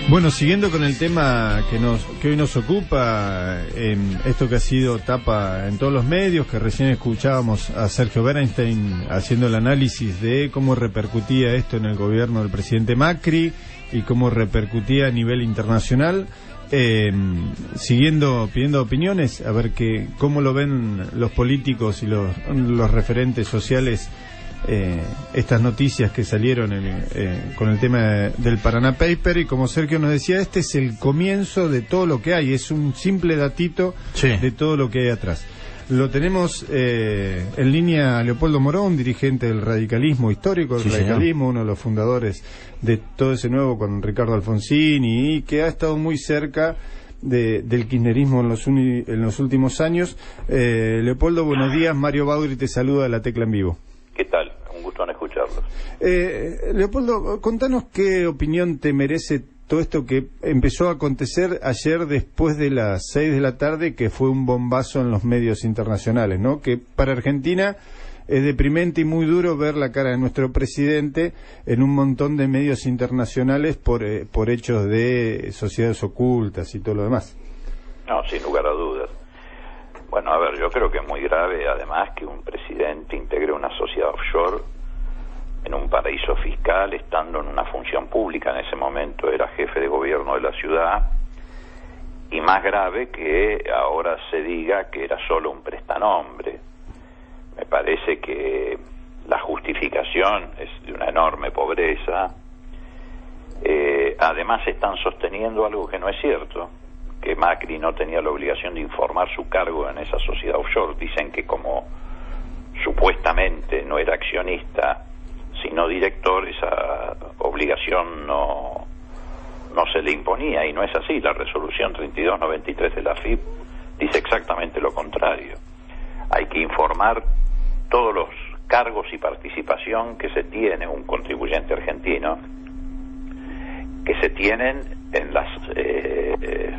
Bueno, siguiendo con el tema que hoy nos ocupa, esto que ha sido tapa en todos los medios, que recién escuchábamos a Sergio Bernstein haciendo el análisis de cómo repercutía esto en el gobierno del presidente Macri y cómo repercutía a nivel internacional, pidiendo opiniones, a ver cómo lo ven los políticos y los referentes sociales. Estas noticias que salieron con el tema del Paraná Paper, y como Sergio nos decía, este es el comienzo de todo lo que hay, es un simple datito de todo lo que hay atrás. Lo tenemos en línea a Leopoldo Morón, dirigente del radicalismo, histórico del radicalismo, uno de los fundadores de todo ese nuevo con Ricardo Alfonsín, y que ha estado muy cerca del kirchnerismo en los últimos años. Leopoldo, buenos días. Mario Baudri te saluda de La Tecla en Vivo. ¿Qué tal? Un gusto en escucharlos. Leopoldo, contanos qué opinión te merece todo esto que empezó a acontecer ayer después de las 6 de la tarde, que fue un bombazo en los medios internacionales, ¿no? Que para Argentina es deprimente y muy duro ver la cara de nuestro presidente en un montón de medios internacionales por hechos de sociedades ocultas y todo lo demás. No, sin lugar a dudas. Bueno, a ver, yo creo que es muy grave, además, que un presidente integre una sociedad offshore en un paraíso fiscal, estando en una función pública. En ese momento era jefe de gobierno de la ciudad, y más grave que ahora se diga que era solo un prestanombre. Me parece que la justificación es de una enorme pobreza. Además están sosteniendo algo que no es cierto, que Macri no tenía la obligación de informar su cargo en esa sociedad offshore. Dicen que como supuestamente no era accionista, sino director, esa obligación no se le imponía, y no es así. La resolución 3293 de la AFIP dice exactamente lo contrario. Hay que informar todos los cargos y participación que se tiene un contribuyente argentino, que se tienen en las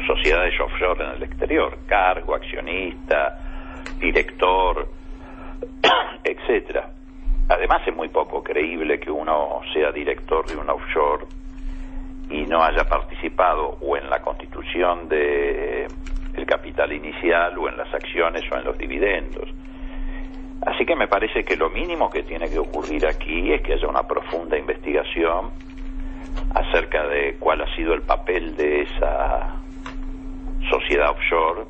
sociedades offshore en el exterior: cargo, accionista, director, etcétera. Además, es muy poco creíble que uno sea director de una offshore y no haya participado o en la constitución de el capital inicial, o en las acciones, o en los dividendos. Así que me parece que lo mínimo que tiene que ocurrir aquí es que haya una profunda investigación acerca de cuál ha sido el papel de esa sociedad offshore.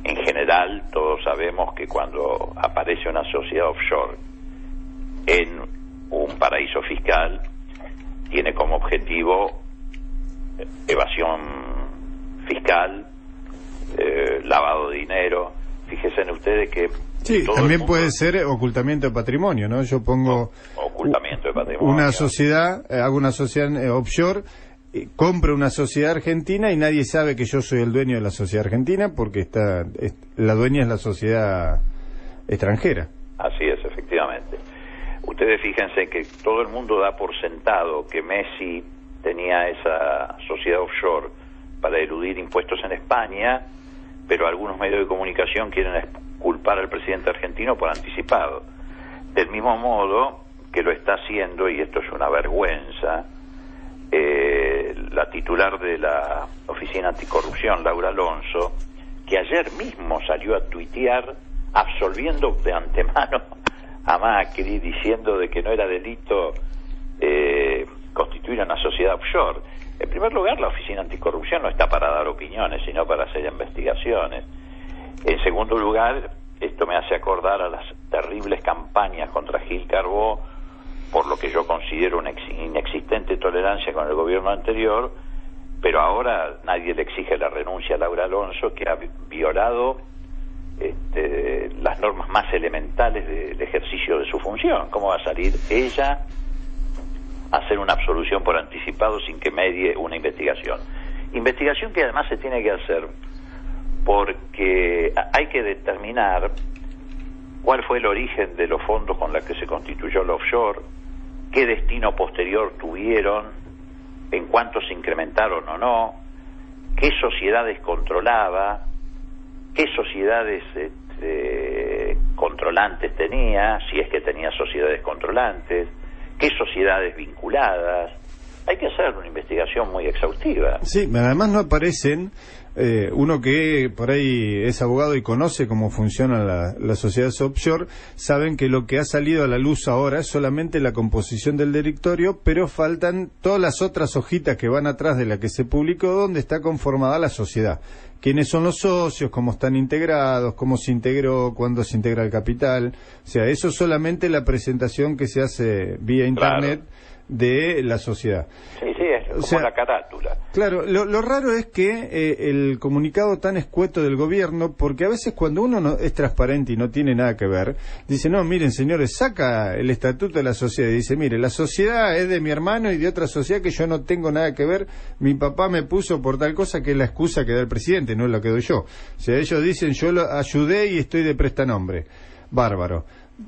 En general, todos sabemos que cuando aparece una sociedad offshore en un paraíso fiscal, tiene como objetivo evasión fiscal, lavado de dinero. Fíjense en ustedes que sí, también puede ser ocultamiento de patrimonio, ¿no? Yo pongo ocultamiento de patrimonio. Una sociedad, hago una sociedad offshore, compro una sociedad argentina y nadie sabe que yo soy el dueño de la sociedad argentina, porque la dueña es la sociedad extranjera. Así es, efectivamente. Ustedes fíjense que todo el mundo da por sentado que Messi tenía esa sociedad offshore para eludir impuestos en España, pero algunos medios de comunicación quieren culpar al presidente argentino por anticipado. Del mismo modo que lo está haciendo, y esto es una vergüenza, la titular de la Oficina Anticorrupción, Laura Alonso, que ayer mismo salió a tuitear absolviendo de antemano a Macri, diciendo de que no era delito constituir una sociedad offshore. En primer lugar, la Oficina Anticorrupción no está para dar opiniones, sino para hacer investigaciones. En segundo lugar, esto me hace acordar a las terribles campañas contra Gil Carbó, por lo que yo considero una inexistente tolerancia con el gobierno anterior, pero ahora nadie le exige la renuncia a Laura Alonso, que ha violado las normas más elementales del ejercicio de su función. ¿Cómo va a salir ella a hacer una absolución por anticipado sin que medie una investigación? Investigación que además se tiene que hacer porque hay que determinar cuál fue el origen de los fondos con los que se constituyó el offshore, qué destino posterior tuvieron, en cuánto se incrementaron o no, qué sociedades controlaba, qué sociedades controlantes tenía, si es que tenía sociedades controlantes, qué sociedades vinculadas. hay que hacer una investigación muy exhaustiva. Sí, además no aparecen, uno que por ahí es abogado y conoce cómo funcionan las sociedades offshore, saben que lo que ha salido a la luz ahora es solamente la composición del directorio, pero faltan todas las otras hojitas que van atrás de la que se publicó, donde está conformada la sociedad. ¿Quiénes son los socios? ¿Cómo están integrados? ¿Cómo se integró? ¿Cuándo se integra el capital? O sea, eso es solamente la presentación que se hace vía internet. Claro. De la sociedad. Sí, es como la carátula. Claro, lo raro es que el comunicado tan escueto del gobierno, porque a veces cuando uno no es transparente y no tiene nada que ver, dice, no, miren señores, saca el estatuto de la sociedad y dice, mire, la sociedad es de mi hermano y de otra sociedad que yo no tengo nada que ver, mi papá me puso por tal cosa que es la excusa que da el presidente, no es lo que doy yo. O sea, ellos dicen, yo lo ayudé y estoy de prestanombre. Bárbaro.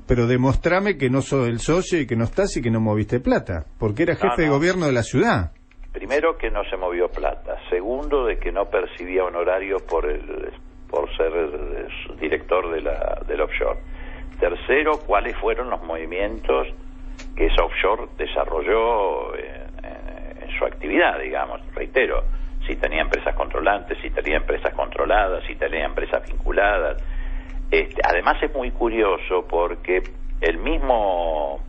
Pero demostrame que no sos el socio y que no estás y que no moviste plata, porque era jefe de gobierno de la ciudad. Primero, que no se movió plata. Segundo, de que no percibía honorarios por ser director del offshore. Tercero, cuáles fueron los movimientos que esa offshore desarrolló en su actividad, digamos. Reitero, si tenía empresas controlantes, si tenía empresas controladas, si tenía empresas vinculadas. Además es muy curioso porque el mismo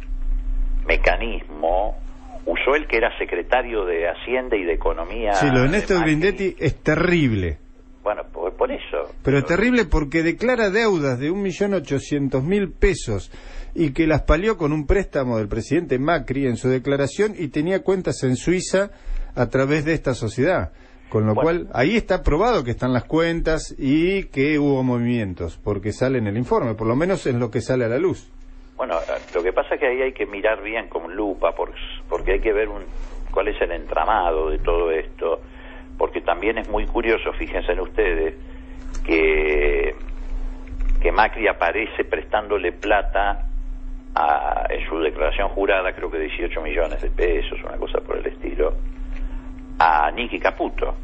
mecanismo usó el que era secretario de Hacienda y de Economía. Sí, lo de Néstor Grindetti es terrible. Bueno, por eso. Pero es terrible porque declara deudas de 1.800.000 pesos y que las palió con un préstamo del presidente Macri en su declaración y tenía cuentas en Suiza a través de esta sociedad. Con lo cual, ahí está probado que están las cuentas y que hubo movimientos, porque sale en el informe, por lo menos es lo que sale a la luz. Bueno, lo que pasa es que ahí hay que mirar bien con lupa, porque hay que ver cuál es el entramado de todo esto, porque también es muy curioso, fíjense en ustedes, que Macri aparece prestándole plata en su declaración jurada, creo que 18 millones de pesos, una cosa por el estilo, a Nicky Caputo,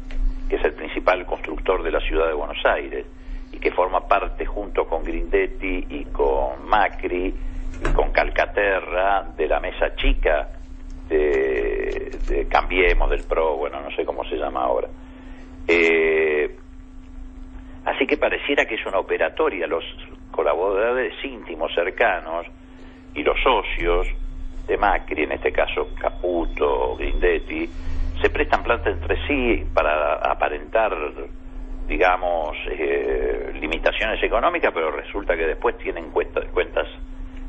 que es el principal constructor de la ciudad de Buenos Aires y que forma parte junto con Grindetti y con Macri y con Calcaterra de la mesa chica de Cambiemos, del PRO, bueno, no sé cómo se llama ahora. Así que pareciera que es una operatoria. Los colaboradores íntimos, cercanos y los socios de Macri, en este caso Caputo, Grindetti, se prestan plata entre sí para aparentar, digamos, limitaciones económicas, pero resulta que después tienen cuentas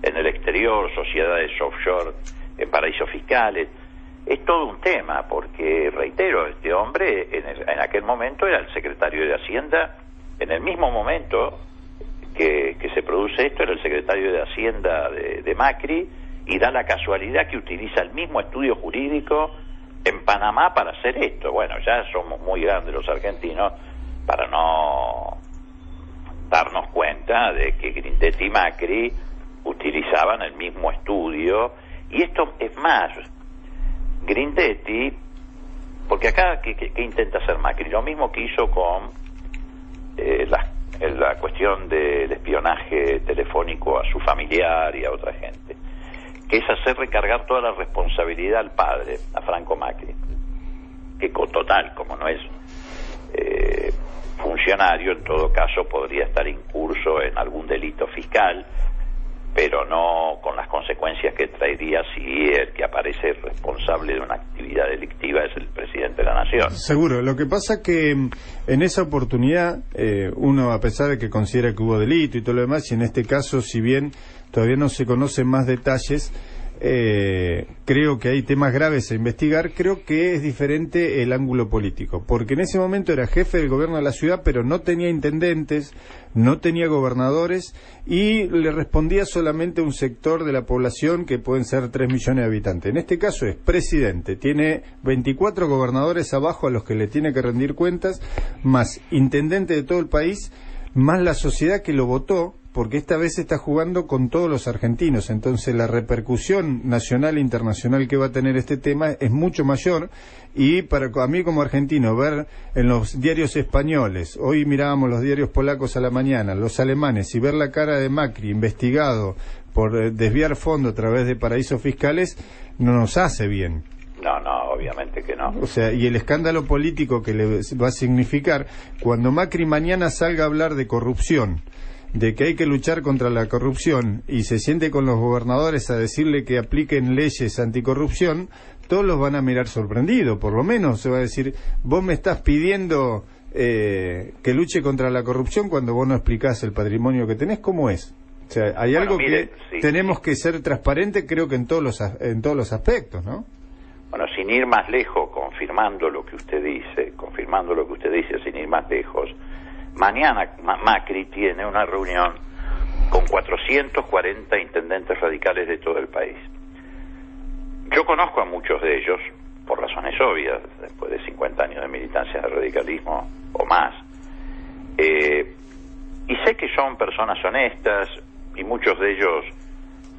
en el exterior, sociedades offshore en paraísos fiscales. Es todo un tema, porque, reitero, este hombre en aquel momento era el secretario de Hacienda, en el mismo momento que se produce esto, era el secretario de Hacienda de Macri, y da la casualidad que utiliza el mismo estudio jurídico en Panamá para hacer esto. Bueno, ya somos muy grandes los argentinos para no darnos cuenta de que Grindetti y Macri utilizaban el mismo estudio. Y esto es más, Grindetti, porque acá ¿qué intenta hacer Macri? Lo mismo que hizo con la cuestión del espionaje telefónico a su familiar y a otra gente, que es hacer recargar toda la responsabilidad al padre, a Franco Macri, que total, como no es funcionario, en todo caso podría estar incurso en algún delito fiscal, pero no con las consecuencias que traería si el que aparece responsable de una actividad delictiva es el presidente de la nación. Seguro, lo que pasa que en esa oportunidad uno, a pesar de que considera que hubo delito y todo lo demás, y en este caso, si bien todavía no se conocen más detalles, creo que hay temas graves a investigar. Creo que es diferente el ángulo político, porque en ese momento era jefe del gobierno de la ciudad, pero no tenía intendentes, no tenía gobernadores y le respondía solamente a un sector de la población que pueden ser 3 millones de habitantes. En este caso es presidente, tiene 24 gobernadores abajo a los que le tiene que rendir cuentas, más intendente de todo el país, más la sociedad que lo votó, porque esta vez está jugando con todos los argentinos. Entonces la repercusión nacional e internacional que va a tener este tema es mucho mayor, y para a mí como argentino ver en los diarios españoles, hoy mirábamos los diarios polacos a la mañana, los alemanes, y ver la cara de Macri investigado por desviar fondos a través de paraísos fiscales, no nos hace bien. No, obviamente que no. O sea, y el escándalo político que le va a significar cuando Macri mañana salga a hablar de corrupción, de que hay que luchar contra la corrupción y se siente con los gobernadores a decirle que apliquen leyes anticorrupción, todos los van a mirar sorprendidos. Por lo menos se va a decir, vos me estás pidiendo que luche contra la corrupción cuando vos no explicás el patrimonio que tenés. ¿Cómo es? O sea, hay algo que tenemos que ser transparentes, creo que en todos los aspectos, ¿no? Bueno, sin ir más lejos, confirmando lo que usted dice, sin ir más lejos, mañana Macri tiene una reunión con 440 intendentes radicales de todo el país. Yo conozco a muchos de ellos, por razones obvias, después de 50 años de militancia en el radicalismo o más, y sé que son personas honestas y muchos de ellos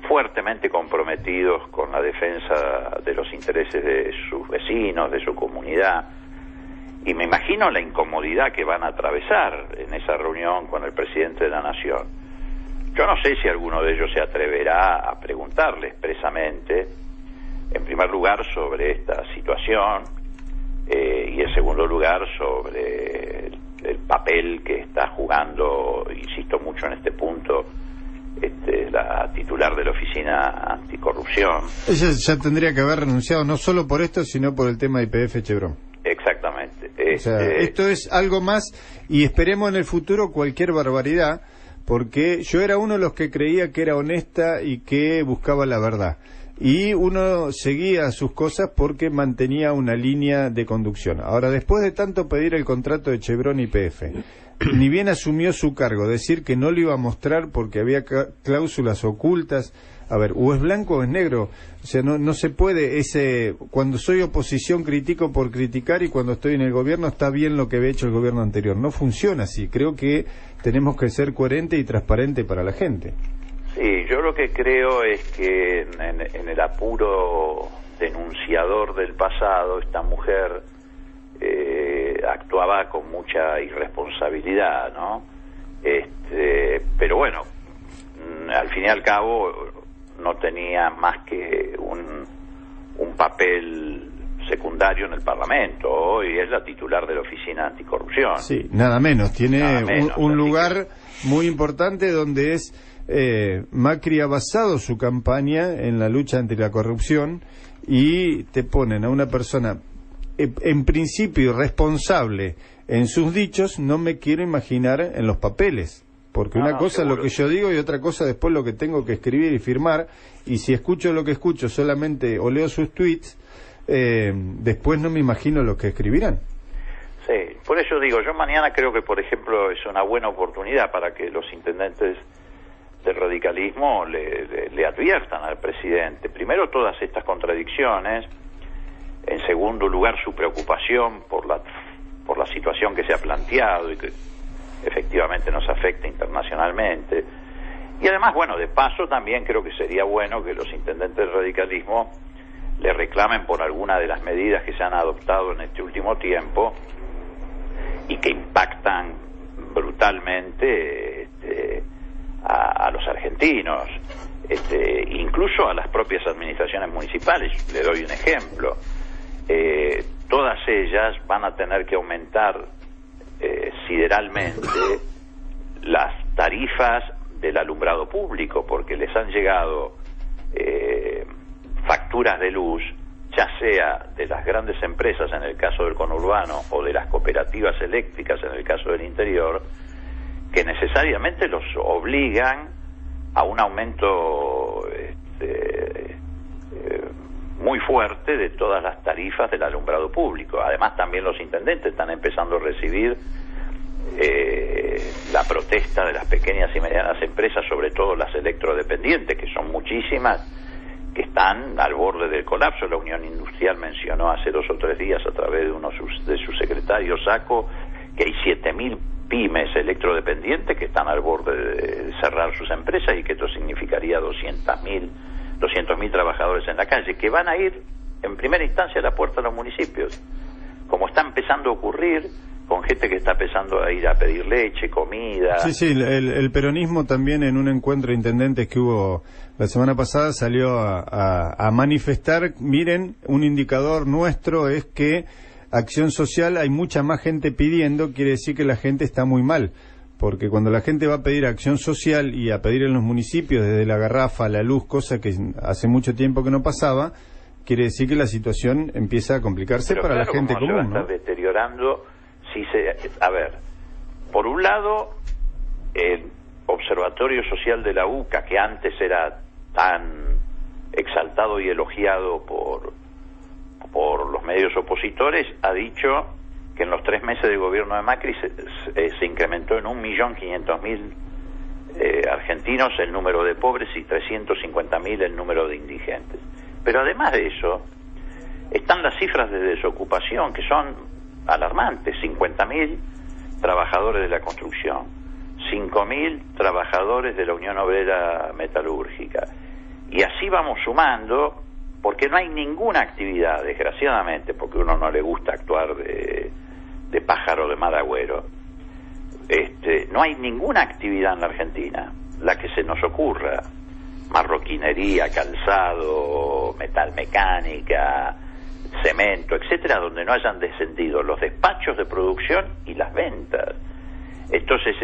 fuertemente comprometidos con la defensa de los intereses de sus vecinos, de su comunidad, y me imagino la incomodidad que van a atravesar en esa reunión con el presidente de la Nación. Yo no sé si alguno de ellos se atreverá a preguntarle expresamente, en primer lugar, sobre esta situación, y en segundo lugar, sobre el papel que está jugando, insisto mucho en este punto, la titular de la Oficina Anticorrupción. Ella ya tendría que haber renunciado, no solo por esto, sino por el tema de YPF Chevron. Exactamente. O sea, esto es algo más, y esperemos en el futuro cualquier barbaridad, porque yo era uno de los que creía que era honesta y que buscaba la verdad. Y uno seguía sus cosas porque mantenía una línea de conducción. Ahora, después de tanto pedir el contrato de Chevron y YPF, ni bien asumió su cargo, decir que no lo iba a mostrar porque había cláusulas ocultas. A ver, o es blanco o es negro. O sea, no se puede cuando soy oposición critico por criticar, y cuando estoy en el gobierno está bien lo que había hecho el gobierno anterior. No funciona así. Creo que tenemos que ser coherentes y transparentes para la gente. Sí, yo lo que creo es que en el apuro denunciador del pasado, esta mujer actuaba con mucha irresponsabilidad, ¿no? Pero bueno, al fin y al cabo no tenía más que un papel secundario en el Parlamento. Hoy es la titular de la Oficina Anticorrupción. Sí, nada menos. Tiene un lugar muy importante donde Macri ha basado su campaña en la lucha ante la corrupción, y te ponen a una persona en principio responsable en sus dichos. No me quiero imaginar en los papeles, porque una cosa es lo que yo digo y otra cosa después lo que tengo que escribir y firmar, y si escucho lo que escucho solamente o leo sus tweets, después no me imagino lo que escribirán. Sí, por eso digo, yo mañana creo que, por ejemplo, es una buena oportunidad para que los intendentes del radicalismo le adviertan al presidente, primero, todas estas contradicciones, en segundo lugar, su preocupación por la situación que se ha planteado y que efectivamente nos afecta internacionalmente, y además, bueno, de paso también creo que sería bueno que los intendentes del radicalismo le reclamen por alguna de las medidas que se han adoptado en este último tiempo y que impactan brutalmente a los argentinos, incluso a las propias administraciones municipales. Le doy un ejemplo. Todas ellas van a tener que aumentar sideralmente las tarifas del alumbrado público, porque les han llegado facturas de luz, ya sea de las grandes empresas en el caso del conurbano o de las cooperativas eléctricas en el caso del interior, que necesariamente los obligan a un aumento muy fuerte de todas las tarifas del alumbrado público. Además, también los intendentes están empezando a recibir la protesta de las pequeñas y medianas empresas, sobre todo las electrodependientes, que son muchísimas, que están al borde del colapso. La Unión Industrial mencionó hace 2 o 3 días, a través de uno de sus secretarios, Saco, que hay 7.000 pymes electrodependientes que están al borde de cerrar sus empresas, y que esto significaría 200.000 trabajadores en la calle, que van a ir en primera instancia a la puerta de los municipios, como está empezando a ocurrir con con gente que está empezando a ir a pedir leche, comida. Sí, el peronismo también en un encuentro de intendentes que hubo la semana pasada salió a manifestar, miren, un indicador nuestro es que acción social hay mucha más gente pidiendo, quiere decir que la gente está muy mal. Porque cuando la gente va a pedir acción social y a pedir en los municipios desde la garrafa, la luz, cosa que hace mucho tiempo que no pasaba, quiere decir que la situación empieza a complicarse. Pero para la gente común, se va a estar deteriorando. A ver, por un lado, el Observatorio Social de la UCA, que antes era tan exaltado y elogiado por los medios opositores, ha dicho que en los 3 meses de gobierno de Macri se incrementó en 1.500.000 argentinos el número de pobres y 350.000 el número de indigentes. Pero además de eso, están las cifras de desocupación, que son alarmantes: 50.000 trabajadores de la construcción, 5.000 trabajadores de la Unión Obrera Metalúrgica. Y así vamos sumando, porque no hay ninguna actividad, desgraciadamente, porque a uno no le gusta actuar de pájaro de mal agüero. No hay ninguna actividad en la Argentina, la que se nos ocurra, marroquinería, calzado, metalmecánica, cemento, etcétera, donde no hayan descendido los despachos de producción y las ventas. Entonces,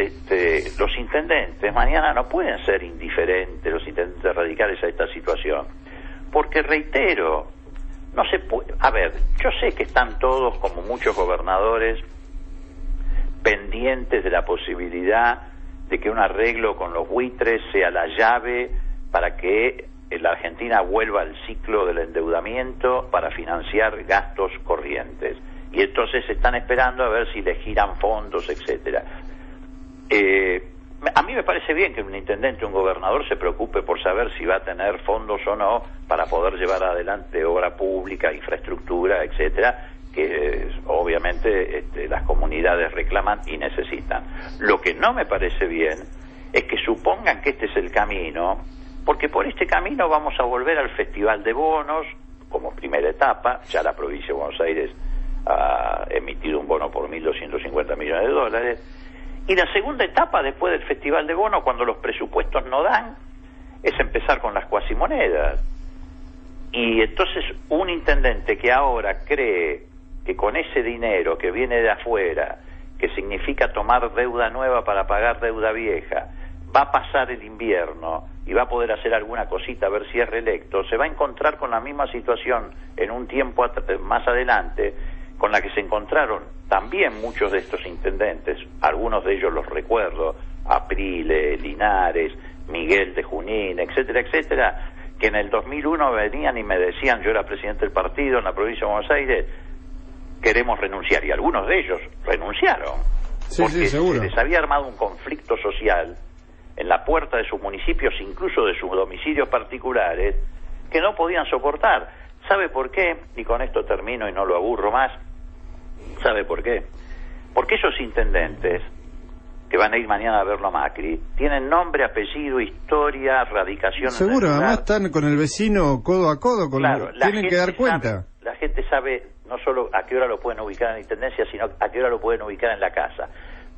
los intendentes mañana no pueden ser indiferentes, los intendentes radicales, a esta situación, porque, reitero, no se puede. A ver, yo sé que están todos, como muchos gobernadores, pendientes de la posibilidad de que un arreglo con los buitres sea la llave para que la Argentina vuelva al ciclo del endeudamiento para financiar gastos corrientes. Y entonces están esperando a ver si le giran fondos, etcétera. A mí me parece bien que un intendente, un gobernador, se preocupe por saber si va a tener fondos o no para poder llevar adelante obra pública, infraestructura, etcétera, que obviamente las comunidades reclaman y necesitan. Lo que no me parece bien es que supongan que este es el camino, porque por este camino vamos a volver al Festival de Bonos como primera etapa. Ya la provincia de Buenos Aires ha emitido un bono por 1.250 millones de dólares. Y la segunda etapa, después del Festival de Bonos, cuando los presupuestos no dan, es empezar con las cuasimonedas. Y entonces un intendente que ahora cree que con ese dinero que viene de afuera, que significa tomar deuda nueva para pagar deuda vieja, va a pasar el invierno y va a poder hacer alguna cosita a ver si es reelecto, se va a encontrar con la misma situación en un tiempo más adelante con la que se encontraron también muchos de estos intendentes. Algunos de ellos los recuerdo: Aprile, Linares, Miguel de Junín, etcétera, etcétera, que en el 2001 venían y me decían, yo era presidente del partido en la provincia de Buenos Aires, queremos renunciar, y algunos de ellos renunciaron, porque se les había armado un conflicto social en la puerta de sus municipios, incluso de sus domicilios particulares, que no podían soportar. ¿Sabe por qué? Y con esto termino y no lo aburro más. ¿Sabe por qué? Porque esos intendentes que van a ir mañana a verlo a Macri tienen nombre, apellido, historia, radicación. Seguro, además están con el vecino codo a codo, tienen que dar cuenta. La gente sabe no solo a qué hora lo pueden ubicar en la intendencia, sino a qué hora lo pueden ubicar en la casa.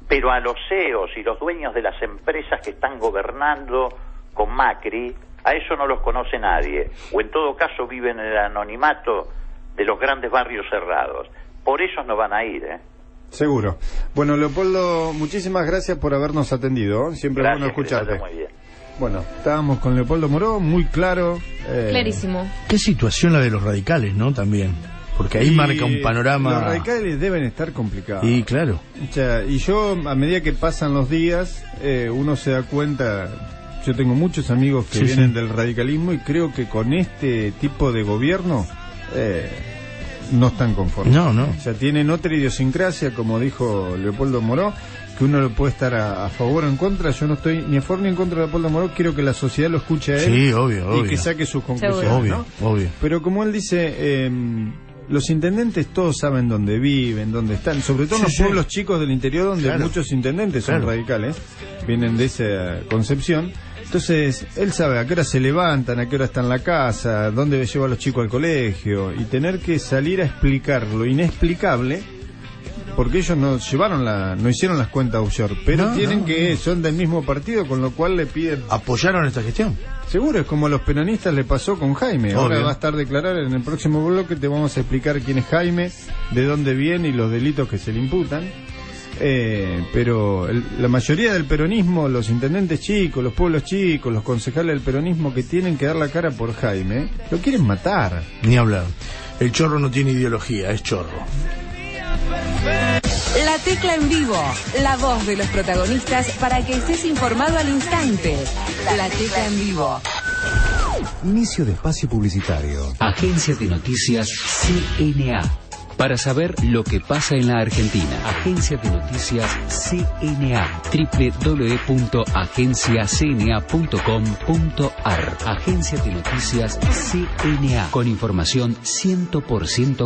Pero a los CEOs y los dueños de las empresas que están gobernando con Macri, a eso no los conoce nadie, o en todo caso viven en el anonimato de los grandes barrios cerrados. Por eso no van a ir, Seguro. Bueno, Leopoldo, muchísimas gracias por habernos atendido. Siempre es bueno escucharte. Muy bien. Bueno, estábamos con Leopoldo Moró, muy claro. Clarísimo. Qué situación la de los radicales, ¿no? También. Porque ahí marca un panorama. Los radicales deben estar complicados. Y claro. O sea, y yo, a medida que pasan los días, uno se da cuenta. Yo tengo muchos amigos que vienen del radicalismo y creo que con este tipo de gobierno no están conformes. No. O sea, tienen otra idiosincrasia, como dijo Leopoldo Moró, que uno lo puede estar a favor o en contra. Yo no estoy ni a favor ni en contra de Leopoldo Moró. Quiero que la sociedad lo escuche a él. Sí, obvio. Y que saque sus conclusiones. Obvio. Pero como él dice, los intendentes todos saben dónde viven, dónde están, sobre todo en los pueblos chicos del interior, donde muchos intendentes son radicales, vienen de esa concepción. Entonces, él sabe a qué hora se levantan, a qué hora está en la casa, dónde lleva a los chicos al colegio, y tener que salir a explicar lo inexplicable, porque ellos no hicieron las cuentas offshore, pero son del mismo partido, con lo cual le piden... ¿Apoyaron esta gestión? Seguro, es como a los peronistas le pasó con Jaime. Ahora Obvio. va a estar declarar en el próximo bloque, te vamos a explicar quién es Jaime, de dónde viene y los delitos que se le imputan. Pero la mayoría del peronismo, los intendentes chicos, los pueblos chicos, los concejales del peronismo que tienen que dar la cara por Jaime, lo quieren matar. Ni hablar. El chorro no tiene ideología, es chorro. La Tecla en vivo, la voz de los protagonistas para que estés informado al instante. La Tecla en vivo. Inicio de espacio publicitario. Agencia de Noticias CNA. Para saber lo que pasa en la Argentina. Agencia de Noticias CNA. www.agenciacna.com.ar. Agencia de Noticias CNA. Con información 100%